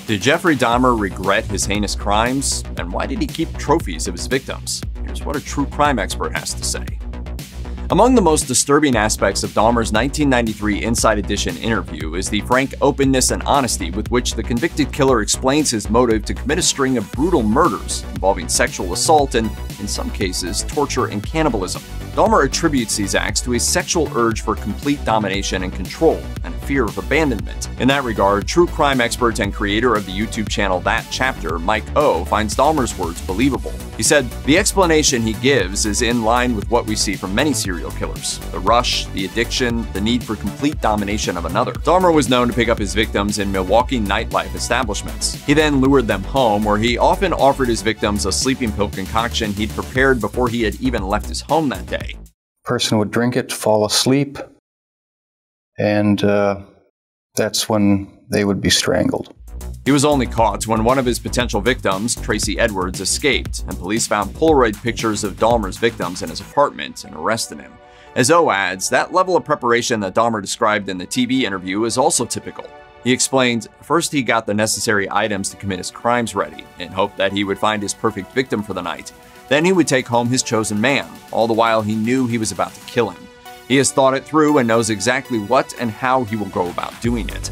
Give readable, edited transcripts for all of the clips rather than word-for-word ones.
Did Jeffrey Dahmer regret his heinous crimes? And why did he keep trophies of his victims? Here's what a true crime expert has to say. Among the most disturbing aspects of Dahmer's 1993 Inside Edition interview is the frank openness and honesty with which the convicted killer explains his motive to commit a string of brutal murders involving sexual assault and, in some cases, torture and cannibalism. Dahmer attributes these acts to a sexual urge for complete domination and control, and a fear of abandonment. In that regard, true crime expert and creator of the YouTube channel That Chapter, Mike O, finds Dahmer's words believable. He said, "The explanation he gives is in line with what we see from many serial killers. The rush, the addiction, the need for complete domination of another." Dahmer was known to pick up his victims in Milwaukee nightlife establishments. He then lured them home, where he often offered his victims a sleeping pill concoction he'd prepared before he had even left his home that day. Person would drink it, fall asleep, and that's when they would be strangled. He was only caught when one of his potential victims, Tracy Edwards, escaped, and police found Polaroid pictures of Dahmer's victims in his apartment and arrested him. As O adds, that level of preparation that Dahmer described in the TV interview is also typical. He explained, first he got the necessary items to commit his crimes ready, in hope that he would find his perfect victim for the night. Then he would take home his chosen man, all the while he knew he was about to kill him. He has thought it through and knows exactly what and how he will go about doing it.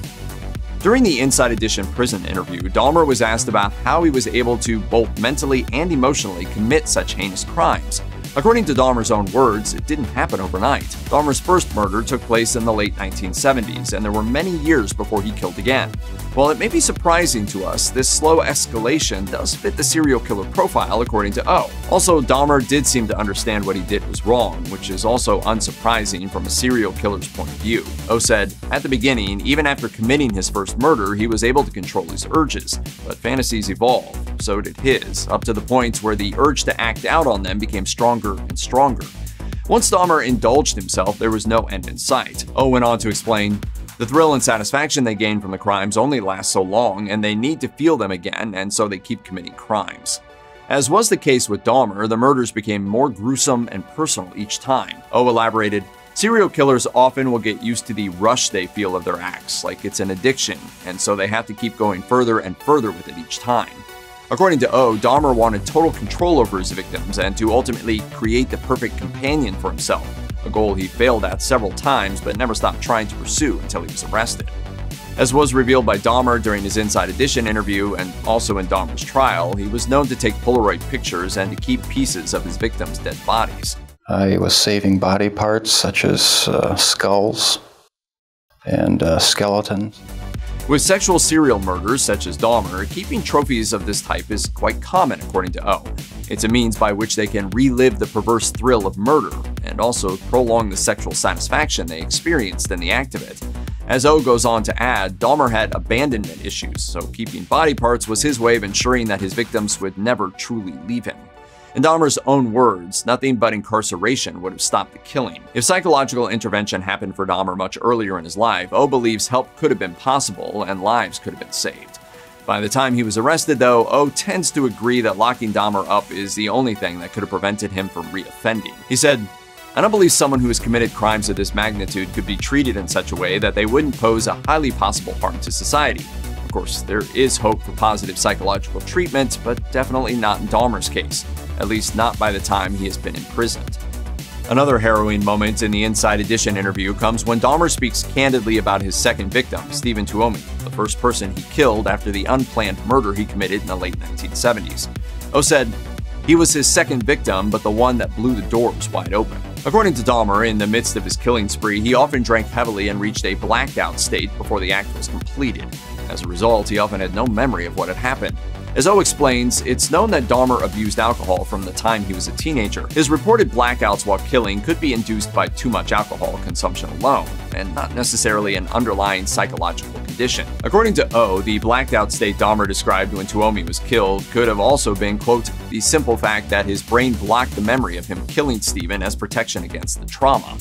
During the Inside Edition prison interview, Dahmer was asked about how he was able to both mentally and emotionally commit such heinous crimes. According to Dahmer's own words, it didn't happen overnight. Dahmer's first murder took place in the late 1970s, and there were many years before he killed again. While it may be surprising to us, this slow escalation does fit the serial killer profile, according to O. Also, Dahmer did seem to understand what he did was wrong, which is also unsurprising from a serial killer's point of view. O said, "At the beginning, even after committing his first murder, he was able to control his urges, but fantasies evolve, so did his, up to the point where the urge to act out on them became stronger and stronger. Once Dahmer indulged himself, there was no end in sight." O went on to explain, "The thrill and satisfaction they gain from the crimes only last so long, and they need to feel them again, and so they keep committing crimes." As was the case with Dahmer, the murders became more gruesome and personal each time. O elaborated, "Serial killers often will get used to the rush they feel of their acts, like it's an addiction, and so they have to keep going further and further with it each time." According to O, Dahmer wanted total control over his victims and to ultimately create the perfect companion for himself, a goal he failed at several times but never stopped trying to pursue until he was arrested. As was revealed by Dahmer during his Inside Edition interview and also in Dahmer's trial, he was known to take Polaroid pictures and to keep pieces of his victims' dead bodies. I was saving body parts such as skulls and skeletons. With sexual serial murders such as Dahmer, keeping trophies of this type is quite common, according to O. It's a means by which they can relive the perverse thrill of murder and also prolong the sexual satisfaction they experienced in the act of it. As O goes on to add, Dahmer had abandonment issues, so keeping body parts was his way of ensuring that his victims would never truly leave him. In Dahmer's own words, nothing but incarceration would have stopped the killing. If psychological intervention happened for Dahmer much earlier in his life, O believes help could have been possible and lives could have been saved. By the time he was arrested, though, O tends to agree that locking Dahmer up is the only thing that could have prevented him from reoffending. He said, "I don't believe someone who has committed crimes of this magnitude could be treated in such a way that they wouldn't pose a highly possible harm to society. Of course, there is hope for positive psychological treatment, but definitely not in Dahmer's case, at least not by the time he has been imprisoned." Another harrowing moment in the Inside Edition interview comes when Dahmer speaks candidly about his second victim, Stephen Tuomi, the first person he killed after the unplanned murder he committed in the late 1970s. O said, "He was his second victim, but the one that blew the doors wide open." According to Dahmer, in the midst of his killing spree, he often drank heavily and reached a blacked out state before the act was completed. As a result, he often had no memory of what had happened. As O explains, it's known that Dahmer abused alcohol from the time he was a teenager. His reported blackouts while killing could be induced by too much alcohol consumption alone, and not necessarily an underlying psychological condition. According to O, the blacked out state Dahmer described when Tuomi was killed could have also been, quote, "the simple fact that his brain blocked the memory of him killing Stephen as protection against the trauma."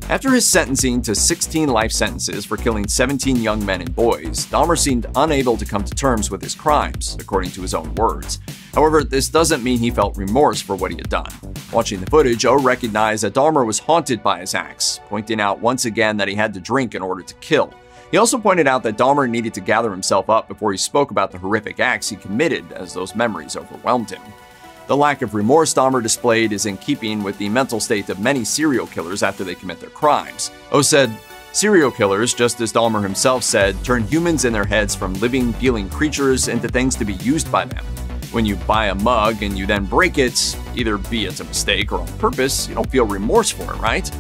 After his sentencing to 16 life sentences for killing 17 young men and boys, Dahmer seemed unable to come to terms with his crimes, according to his own words. However, this doesn't mean he felt remorse for what he had done. Watching the footage, O recognized that Dahmer was haunted by his acts, pointing out once again that he had to drink in order to kill. He also pointed out that Dahmer needed to gather himself up before he spoke about the horrific acts he committed, as those memories overwhelmed him. The lack of remorse Dahmer displayed is in keeping with the mental state of many serial killers after they commit their crimes. O said, "Serial killers, just as Dahmer himself said, turn humans in their heads from living, feeling creatures into things to be used by them. When you buy a mug and you then break it, either be it a mistake or on purpose, you don't feel remorse for it, right?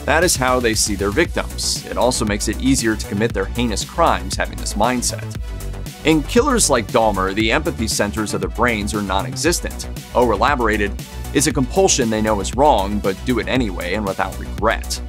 That is how they see their victims. It also makes it easier to commit their heinous crimes having this mindset." In killers like Dahmer, the empathy centers of their brains are non-existent. O elaborated, "It's a compulsion they know is wrong, but do it anyway and without regret."